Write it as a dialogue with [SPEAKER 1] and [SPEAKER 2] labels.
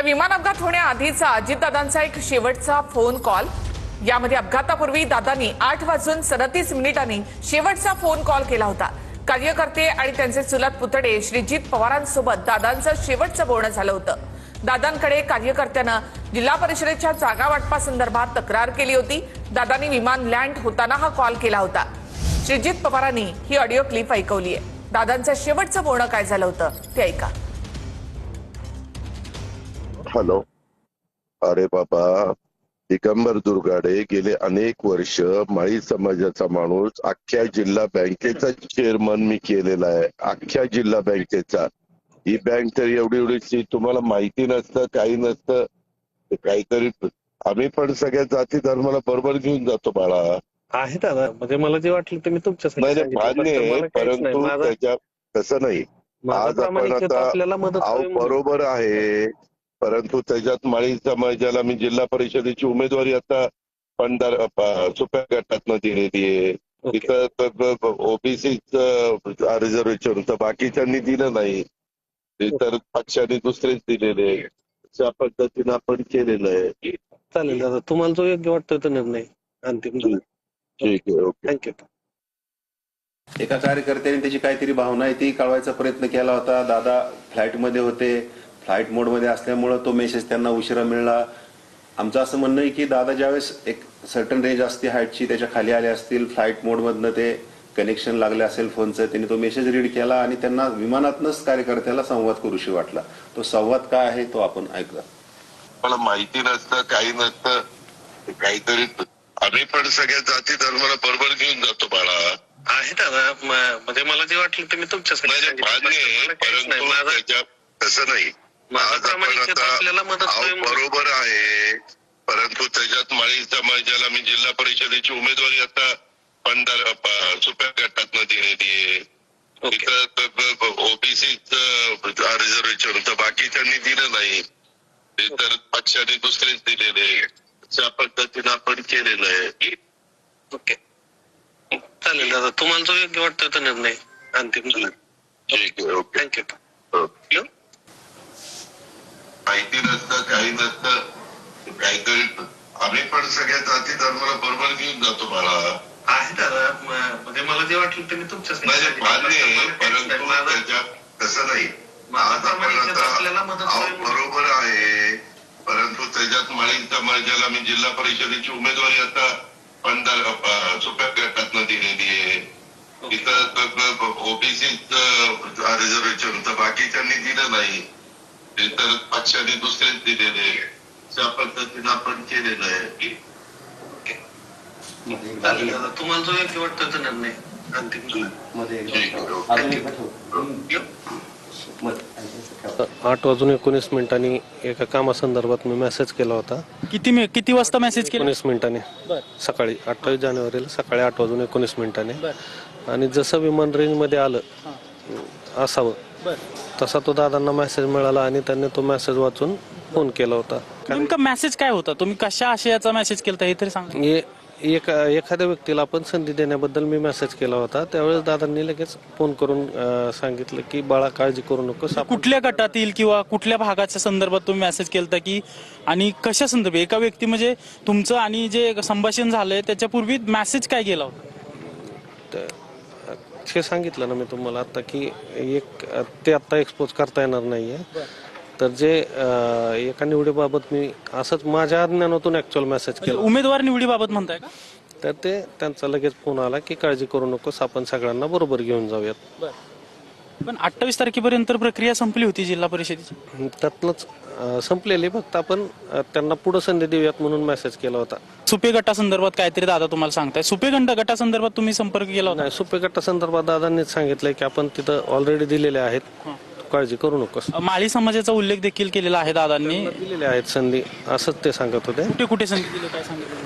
[SPEAKER 1] विमान अपघात होण्याआधीचा अजितदादांचा एक शेवटचा फोन कॉल। यामध्ये अपघातापूर्वी दादांनी 8:37 शेवटचा फोन कॉल केला होता। कार्यकर्ते आणि त्यांचे चुलत पुतणे श्रीजित पवारांसोबत दादांचं शेवटचं बोलणं झालं होतं। दादांकडे कार्यकर्त्यानं जिल्हा परिषदेच्या जागा वाटपासंदर्भात तक्रार केली होती। दादांनी विमान लँड होताना हा कॉल केला होता। श्रीजित पवारांनी ही ऑडिओ क्लिप ऐकवली आहे। दादांचं शेवटचं बोलणं काय झालं होतं ते ऐका।
[SPEAKER 2] हॅलो, अरे बाबा, दिगंबर दुर्गाडे गेले अनेक वर्ष माळी समाजाचा माणूस, अख्ख्या जिल्हा बँकेचा चेअरमन मी केलेला आहे, अख्ख्या जिल्हा बँकेचा। ही बँक तर एवढी तुम्हाला माहिती नसतं, काही नसतं, काहीतरी आम्ही पण सगळ्या जाती धर्माला बरोबर घेऊन जातो बाळा।
[SPEAKER 3] आहे दादा, म्हणजे मला जे वाटलं ते मी तुमच्यासाठी
[SPEAKER 2] मान्य आहे, परंतु त्याच्या तसं नाही। आज आपण आता बरोबर आहे, परंतु त्याच्यात माळी समाजाला मी जिल्हा परिषदेची उमेदवारी आता सुप्या गटातनं दिलेली आहे। तिथं ओबीसीच रिझर्वेशन होतं, बाकीच्यांनी दिलं नाही, इतर पक्षांनी दुसरेच दिलेले। त्या पद्धतीनं आपण केलेलं आहे।
[SPEAKER 3] चालेल दादा, तुम्हाला जो योग्य वाटतो तो निर्णय अंतिम।
[SPEAKER 2] ठीक आहे, ओके,
[SPEAKER 3] थँक्यू।
[SPEAKER 4] एका कार्यकर्त्याने त्याची काहीतरी भावना आहे ती कळवायचा प्रयत्न केला होता। दादा फ्लाईटमध्ये होते, फ्लाईट मोडमध्ये असल्यामुळे तो मेसेज त्यांना उशिरा मिळाला। आमचं असं म्हणणं आहे की दादा ज्यावेळेस एक सर्टन रेंज असते हाईटची, त्याच्या खाली आले असतील, फ्लाईट मोडमधनं ते कनेक्शन लागले असेल फोनचं, त्यांनी तो मेसेज रीड केला आणि त्यांना विमानातनंच कार्यकर्त्याला संवाद करूशी वाटला। तो संवाद काय आहे तो आपण ऐकला।
[SPEAKER 2] मला माहिती नसतं, काही नसतं, काहीतरी आम्ही पण सगळ्या जाती धर्माला बरोबर घेऊन जातो बाळा।
[SPEAKER 3] आहे दादा, म्हणजे मला जे वाटलं ते मी तुमच्यासाठी
[SPEAKER 2] परंतु तसं नाही। आज आपण आता बरोबर आहे, परंतु त्याच्यात माळी समाजाला मी जिल्हा परिषदेची उमेदवारी आता सुप्या गटातनं दिलेली आहे। तिथं ओबीसीच रिझर्वेशन होतं, बाकीच्यांनी दिलं नाही, इतर पक्षांनी दुसरेच दिलेले। त्या पद्धतीनं आपण केलेलं आहे।
[SPEAKER 3] ओके, चालेल दादा, तुम्हाला जो योग्य वाटतो तो निर्णय अंतिम।
[SPEAKER 2] ठीक आहे, ओके,
[SPEAKER 3] थँक्यू।
[SPEAKER 2] माहिती नसतं, काही नसतं, काहीतरी आम्ही पण सगळ्या जाती धर्माला बरोबर घेऊन जातो बाळा।
[SPEAKER 3] आहे दादा, म्हणजे मला जे वाटलं ते मी तुमच्यासाठी
[SPEAKER 2] मान्य आहे, परंतु त्याच्यात तसं नाही। आज आपण आता बरोबर आहे, परंतु त्याच्यात माळी समाजाला मी जिल्हा परिषदेची उमेदवारी आता सुप्या गटातनं दिलेली आहे। तिथं ओबीसीच रिझर्वेशन होतं, बाकीच्यांनी दिलं नाही, इतर पक्षांनी दुसरेच दिलेले। त्या पद्धतीनं आपण केलेलं आहे।
[SPEAKER 3] चालेल दादा, तुम्हाला जो योग्य वाटतो तो निर्णय अंतिम। 8:19 एका कामासंदर्भात मी मेसेज केला होता।
[SPEAKER 5] किती वाजता मेसेज केला?
[SPEAKER 3] 19 मिनिटांनी सकाळी 28 जानेवारीला सकाळी 8:19 आणि जसं विमान रेंज मध्ये आलं असावं तसा तो दादांना मेसेज मिळाला आणि त्यांनी तो मेसेज वाचून फोन केला होता।
[SPEAKER 5] नेमका मेसेज काय होता? तुम्ही कशा आशयाचा मेसेज केला हे तरी सांगा।
[SPEAKER 3] एखाद्या व्यक्तीला आपण संधी देण्याबद्दल मी मेसेज केला होता। त्यावेळेस दादांनी लगेच फोन करून सांगितलं की बाळा काळजी करू नकोस।
[SPEAKER 5] कुठल्या गटातील किंवा कुठल्या भागाच्या संदर्भात तुम्ही मेसेज केलता की आणि कशा संदर्भात? एका व्यक्ती म्हणजे तुमचं आणि जे संभाषण झालंय त्याच्यापूर्वी मेसेज काय गेला होता
[SPEAKER 3] हे सांगितलं ना मी तुम्हाला आता की ते आता एक्सपोज करता येणार नाहीये। तर जे एका निवडीबाबत मी असंच माझ्या ज्ञानातून ऍक्च्युअल मेसेज केला।
[SPEAKER 5] उमेदवार निवडीबाबत म्हणताय का?
[SPEAKER 3] तर ते त्यांचा लगेच फोन आला की काळजी करू नकोस, आपण सगळ्यांना बरोबर घेऊन जाऊयात।
[SPEAKER 5] पण 28 तारखेपर्यंत प्रक्रिया संपली होती जिल्हा परिषदेची,
[SPEAKER 3] त्यातनंच संपलेली, फक्त आपण त्यांना पुढे संधी देऊयात म्हणून मेसेज केला होता।
[SPEAKER 5] सुपे गटासंदर्भात काहीतरी दादा तुम्हाला सांगताय? सुपे गटासंदर्भात तुम्ही संपर्क केला होता?
[SPEAKER 3] सुपे गटासंदर्भात दादांनीच सांगितलंय की आपण तिथं ऑलरेडी दिलेले आहेत, काळजी करू नकोस।
[SPEAKER 5] माळी समाजाचा उल्लेख देखील केलेला आहे दादांनी,
[SPEAKER 3] दिलेले आहेत संधी, असंच ते सांगत होते।
[SPEAKER 5] कुठे संधी दिली काय सांगितलं?